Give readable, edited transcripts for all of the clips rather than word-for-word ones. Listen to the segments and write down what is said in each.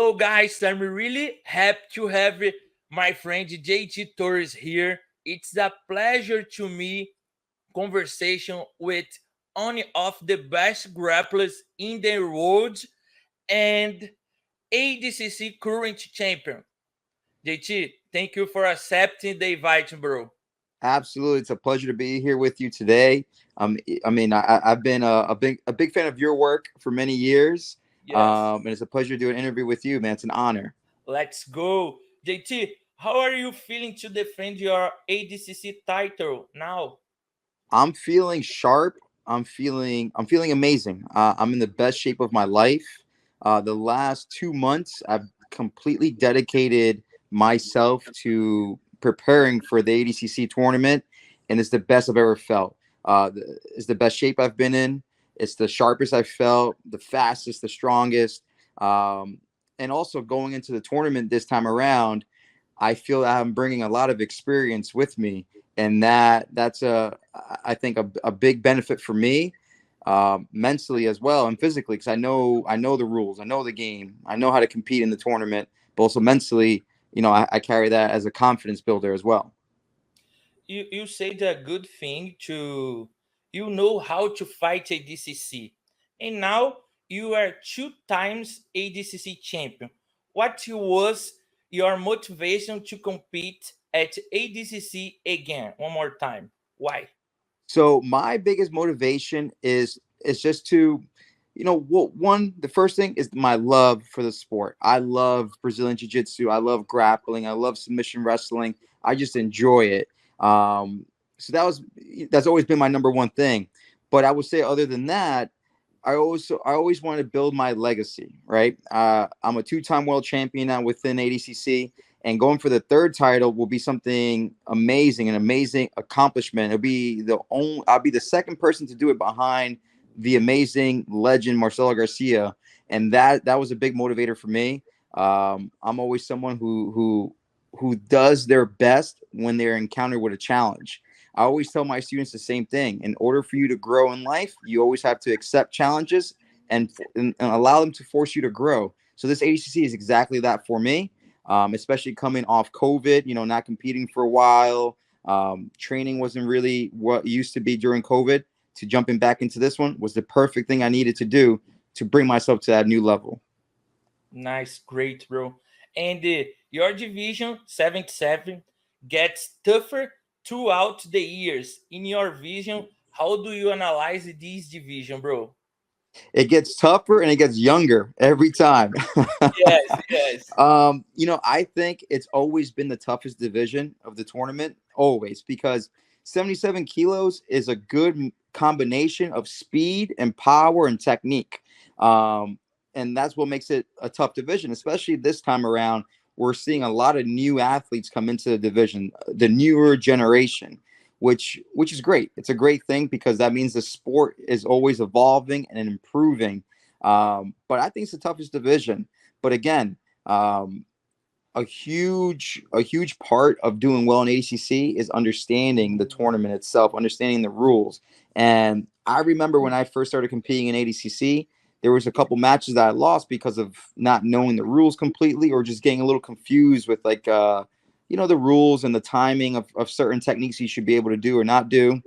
Hello, guys. I'm really happy to have my friend JT Torres here. It's a pleasure to me conversation with one of the best grapplers in the world and ADCC current champion. JT, thank you for accepting the invite, bro. Absolutely, it's a pleasure to be here with you today. I've been a big fan of your work for many years, Yes, and it's a pleasure to do an interview with you, man. It's an honor. let's go. JT, how are you feeling to defend your ADCC title now? I'm feeling sharp. I'm feeling amazing. I'm in the best shape of my life. The last 2 months, I've completely dedicated myself to preparing for the ADCC tournament, and it's the best I've ever felt. It's the best shape I've been in. It's the sharpest I've felt, the fastest, the strongest. And also going into the tournament this time around, I feel that I'm bringing a lot of experience with me, and that's I think a big benefit for me, mentally as well and physically, because I know the rules, I know the game, I know how to compete in the tournament, but also mentally, I carry that as a confidence builder as well. You said a good thing to you know how to fight ADCC, and now you are two times ADCC champion. What was your motivation to compete at ADCC again? One more time. Why? So my biggest motivation is just to, one, the first thing is my love for the sport. I love Brazilian Jiu Jitsu. I love grappling. I love submission wrestling. I just enjoy it. So that's always been my number one thing. But I would say, other than that, I always want to build my legacy. Right. I'm a two-time world champion now within ADCC, and going for the third title will be something amazing, an amazing accomplishment. I'll be the second person to do it behind the amazing legend Marcelo Garcia, and that was a big motivator for me. I'm always someone who does their best when they're encountered with a challenge. I always tell my students the same thing. In order for you to grow in life, you always have to accept challenges and allow them to force you to grow. So this ADCC is exactly that for me, especially coming off COVID, not competing for a while. Training wasn't really what it used to be during COVID. To jumping back into this one was the perfect thing I needed to do to bring myself to that new level. Nice, great, bro. And your division 77 gets tougher throughout the years. In your vision, how do you analyze this division, bro? It gets tougher and it gets younger every time. Yes, yes. I think it's always been the toughest division of the tournament, always, because 77 kilos is a good combination of speed and power and technique. And that's what makes it a tough division, especially this time around. We're seeing a lot of new athletes come into the division, the newer generation, which is great. It's a great thing because that means the sport is always evolving and improving. But I think it's the toughest division. But again, a huge part of doing well in ACC is understanding the tournament itself, understanding the rules. And I remember when I first started competing in ADCC, there was a couple matches that I lost because of not knowing the rules completely, or just getting a little confused with the rules and the timing of certain techniques you should be able to do or not do.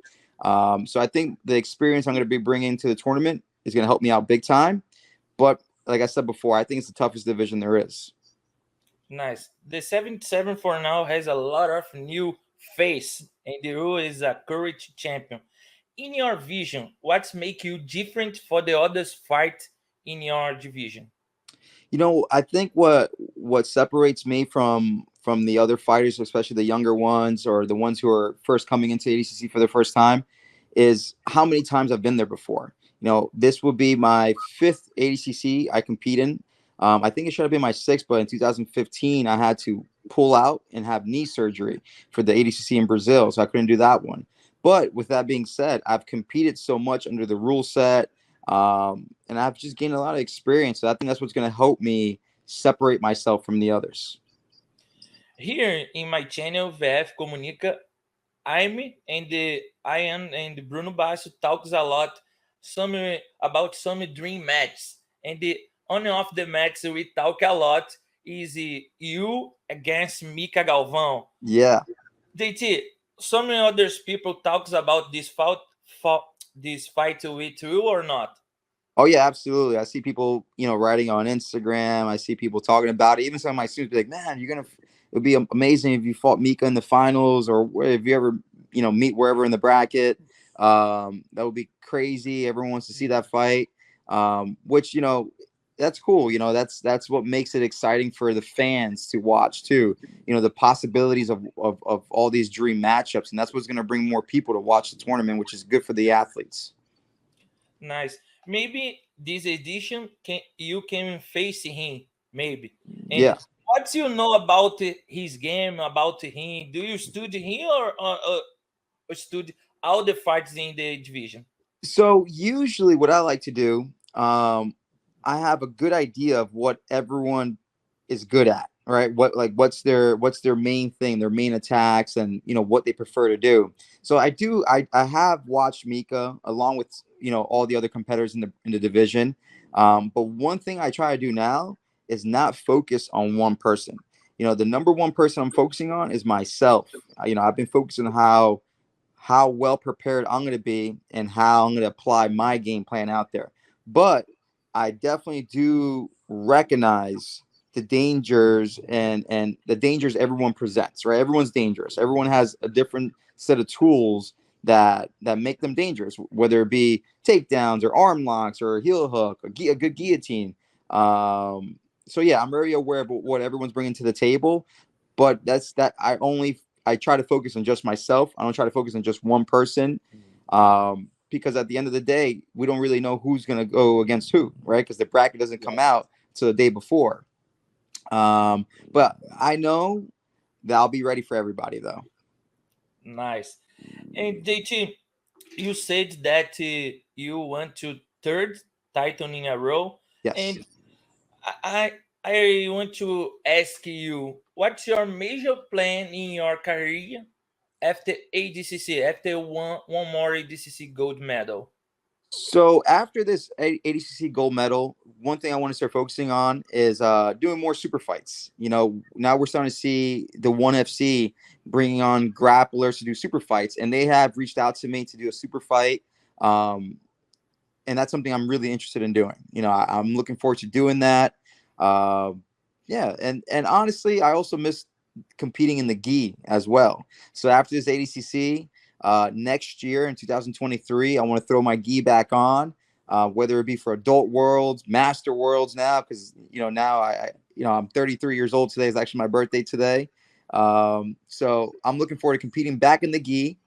So I think the experience I'm going to be bringing to the tournament is going to help me out big time. But like I said before, I think it's the toughest division there is. Nice. The 77 for now has a lot of new face, and the rule is a current champion. In your vision, what's make you different for the others fight in your division? I think what separates me from the other fighters, especially the younger ones or the ones who are first coming into ADCC for the first time, is how many times I've been there before. This will be my fifth ADCC I compete in. I think it should have been my sixth, but in 2015 I had to pull out and have knee surgery for the ADCC in Brazil, so I couldn't do that one. But with that being said, I've competed so much under the rule set, and I've just gained a lot of experience. So I think that's what's going to help me separate myself from the others. Here in my channel, VF Comunica, I am and Bruno Basso talks a lot some about some dream matches, and on and off the mats we talk a lot is you against Mika Galvão. Yeah. JT, so many others people talks about this fight with you or not? Oh yeah, absolutely. I see people, writing on Instagram. I see people talking about it. Even some of my students be like, "Man, it would be amazing if you fought Mika in the finals, or if you ever, meet wherever in the bracket. That would be crazy. Everyone wants to see that fight." Which that's cool. That's what makes it exciting for the fans to watch too. The possibilities of all these dream matchups, and that's what's going to bring more people to watch the tournament, which is good for the athletes. Nice. Maybe this edition you can face him, maybe. And Yeah. what do you know about his game, about him? Do you study him or study all the fights in the division? So usually what I like to do, I have a good idea of what everyone is good at, right? What's their main thing, their main attacks, and what they prefer to do. So I have watched Mika along with all the other competitors in the division. But one thing I try to do now is not focus on one person. The number one person I'm focusing on is myself. I've been focusing on how well prepared I'm going to be and how I'm going to apply my game plan out there. But I definitely do recognize the dangers and the dangers everyone presents, right? Everyone's dangerous. Everyone has a different set of tools that make them dangerous, whether it be takedowns or arm locks or a heel hook, a good guillotine. So yeah, I'm very aware of what everyone's bringing to the table, but I try to focus on just myself. I don't try to focus on just one person, because at the end of the day, we don't really know who's going to go against who, right? Because the bracket doesn't come out till the day before. But I know that I'll be ready for everybody, though. Nice. And JT, you said that you want to third title in a row. Yes. And I want to ask you, what's your major plan in your career after ADCC, after one more ADCC gold medal? So after this ADCC gold medal, one thing I want to start focusing on is doing more super fights. Now we're starting to see the ONE FC bringing on grapplers to do super fights, and they have reached out to me to do a super fight. And that's something I'm really interested in doing. I'm looking forward to doing that. Yeah, and honestly, I also miss competing in the gi as well. So after this ADCC, next year in 2023, I want to throw my gi back on, whether it be for adult worlds, master worlds now, because now I'm 33 years old today. Is actually my birthday today. So I'm looking forward to competing back in the gi,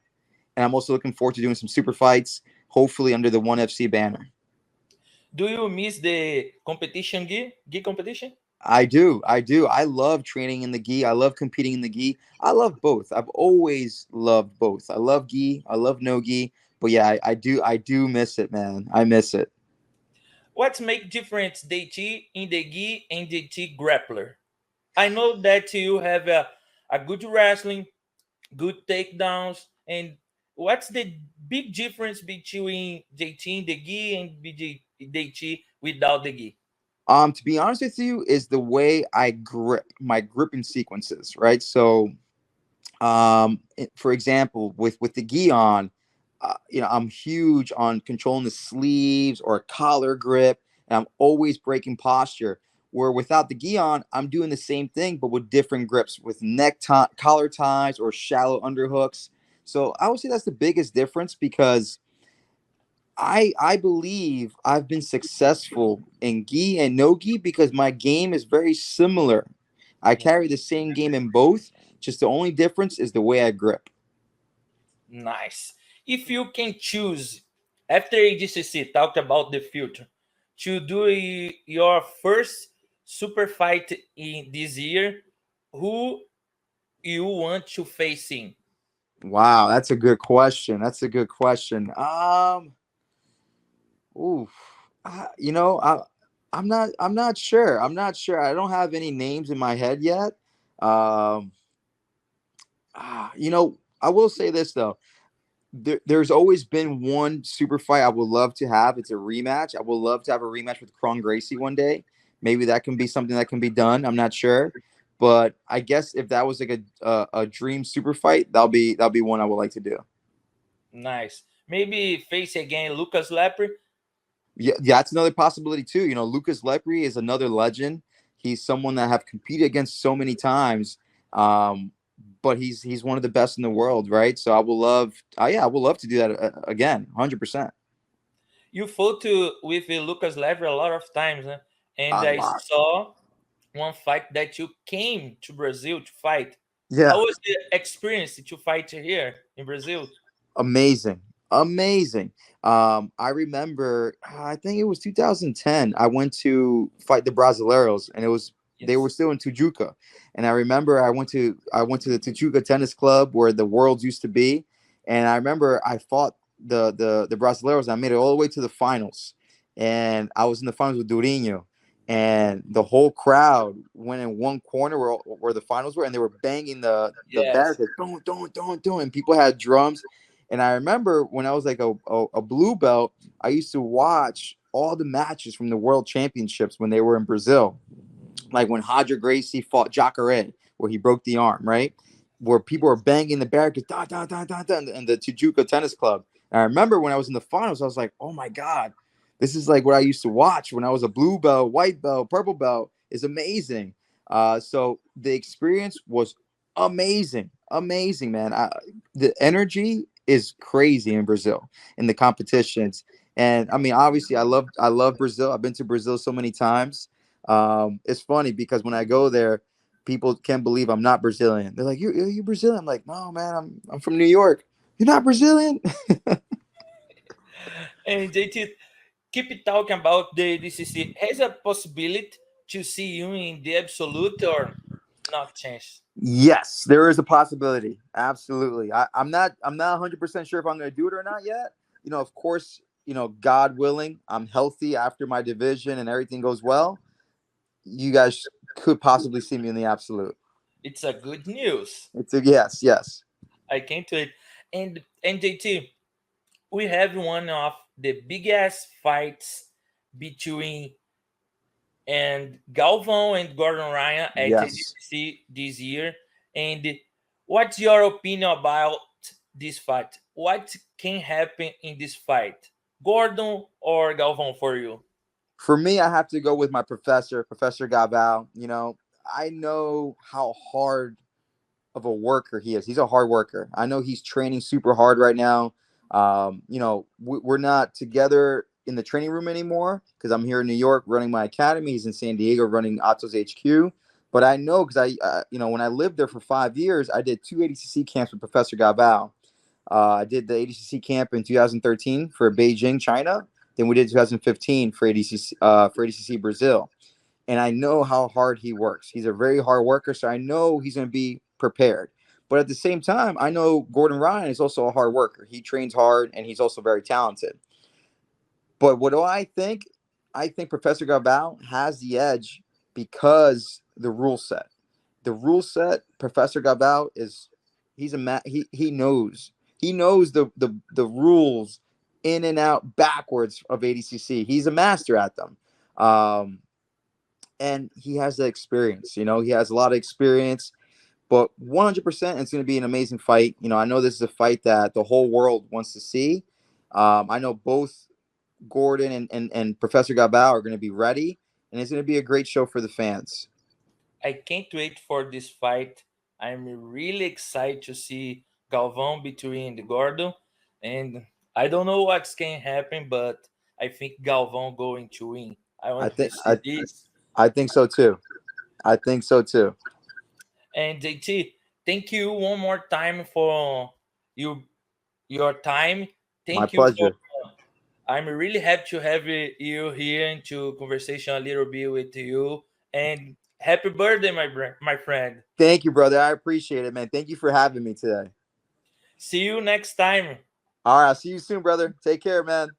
and I'm also looking forward to doing some super fights, hopefully under the ONE FC banner. Do you miss the competition gi competition? I do. I love training in the gi. I love competing in the gi. I love both. I've always loved both. I love gi. I love no gi. But yeah, I do miss it, man. I miss it. What makes difference JT in the gi and JT grappler? I know that you have a good wrestling, good takedowns, and what's the big difference between JT in the gi and JT without the gi? To be honest with you, is the way I grip, my gripping sequences, right? So, for example, with the gi on, I'm huge on controlling the sleeves or collar grip, and I'm always breaking posture. Where without the gi on, I'm doing the same thing, but with different grips, with collar ties or shallow underhooks. So I would say that's the biggest difference, because I believe I've been successful in gi and no gi because my game is very similar. I carry the same game in both. Just the only difference is the way I grip. Nice. If you can choose, after ADCC talked about the future, to do your first super fight in this year, who you want to face in? Wow, that's a good question. Ooh, I'm not sure. I don't have any names in my head yet. Um, I will say this though. there's always been one super fight I would love to have. It's a rematch. I would love to have a rematch with Kron Gracie one day. Maybe that can be something that can be done. I'm not sure, but I guess if that was like a dream super fight, that'll be one I would like to do. Nice. Maybe face again Lucas Lepre. Yeah, that's another possibility too. You know, Lucas Lepre is another legend. He's someone that I've competed against so many times. But he's one of the best in the world, right? So I will love, I will love to do that again, 100%. You fought with Lucas Lepre a lot of times, huh? And A I lot. saw one fight that you came to Brazil to fight. Yeah, How was the experience to fight here in Brazil? amazing, amazing. I remember, I think it was 2010. I went to fight the Brasileiros, and they were Yes. still in Tijuca. And I remember I went to the Tijuca Tennis Club where the Worlds used to be, and I remember I fought the Brasileiros. I made it all the way to the finals, and I was in the finals with Durinho. And the whole crowd went in one corner where the finals were, and they were banging the Yes. barricade, don't. And people had drums. And I remember when I was like a blue belt, I used to watch all the matches from the World Championships when they were in Brazil, like when Roger Gracie fought Jacare, where he broke the arm, right? Where people were banging the barricades, in the Tijuca Tennis Club. And I remember when I was in the finals, I was like, oh my God, this is like what I used to watch when I was a blue belt, white belt, purple belt. Is amazing. So the experience was amazing, amazing, man. The energy is crazy in Brazil in the competitions. And I mean, obviously, I love Brazil. I've been to Brazil so many times. It's funny because when I go there, people can't believe I'm not Brazilian. They're like, "You Brazilian?" I'm like, "No, man, I'm from New York." You're not Brazilian? And JT, keep talking about the ADCC. Has a possibility to see you in the absolute or not chance? Yes, there is a possibility. Absolutely. I'm not 100% sure if I'm going to do it or not yet. You know, of course, you know, God willing, I'm healthy after my division and everything goes well. You guys could possibly see me in the absolute. It's a good news. It's a yes, yes. I can't wait. And JT, we have one of the biggest fights between and Galvao and Gordon Ryan at Yes. ADCC this year. And what's your opinion about this fight? What can happen in this fight? Gordon or Galvao for you? For me, I have to go with my professor, Professor Galvao. You know, I know how hard of a worker he is. He's a hard worker. I know he's training super hard right now. You know, we're not together in the training room anymore because I'm here in New York running my academy. He's in San Diego running Ato's HQ. But I know because you know, when I lived there for 5 years, I did two ADCC camps with Professor Galvao. I did the ADCC camp in 2013 for Beijing, China. Then we did 2015 for ADCC Brazil. And I know how hard he works. He's a very hard worker, so I know he's going to be prepared. But at the same time, I know Gordon Ryan is also a hard worker. He trains hard, and he's also very talented. But what do I think? I think Professor Galvao has the edge because the rule set. The rule set, Professor Galvao is he knows. He knows the rules in and out backwards of ADCC. He's a master at them. Um, and he has the experience. You know, he has a lot of experience. But 100%, it's going to be an amazing fight. You know, I know this is a fight that the whole world wants to see. I know both Gordon and Professor Galvao are going to be ready, and it's going to be a great show for the fans. I can't wait for this fight. I'm really excited to see Galvão between the Gordon, and I don't know what's can happen, but I think Galvão going to win. I I want to think see this. I think so too. I think so too. And JT, thank you one more time for you your time. My Thank you for. pleasure. I'm really happy to have you here and to conversation a little bit with you. And happy birthday, my friend. Thank you, brother. I appreciate it, man. Thank you for having me today. See you next time. All right, I'll see you soon, brother. Take care, man.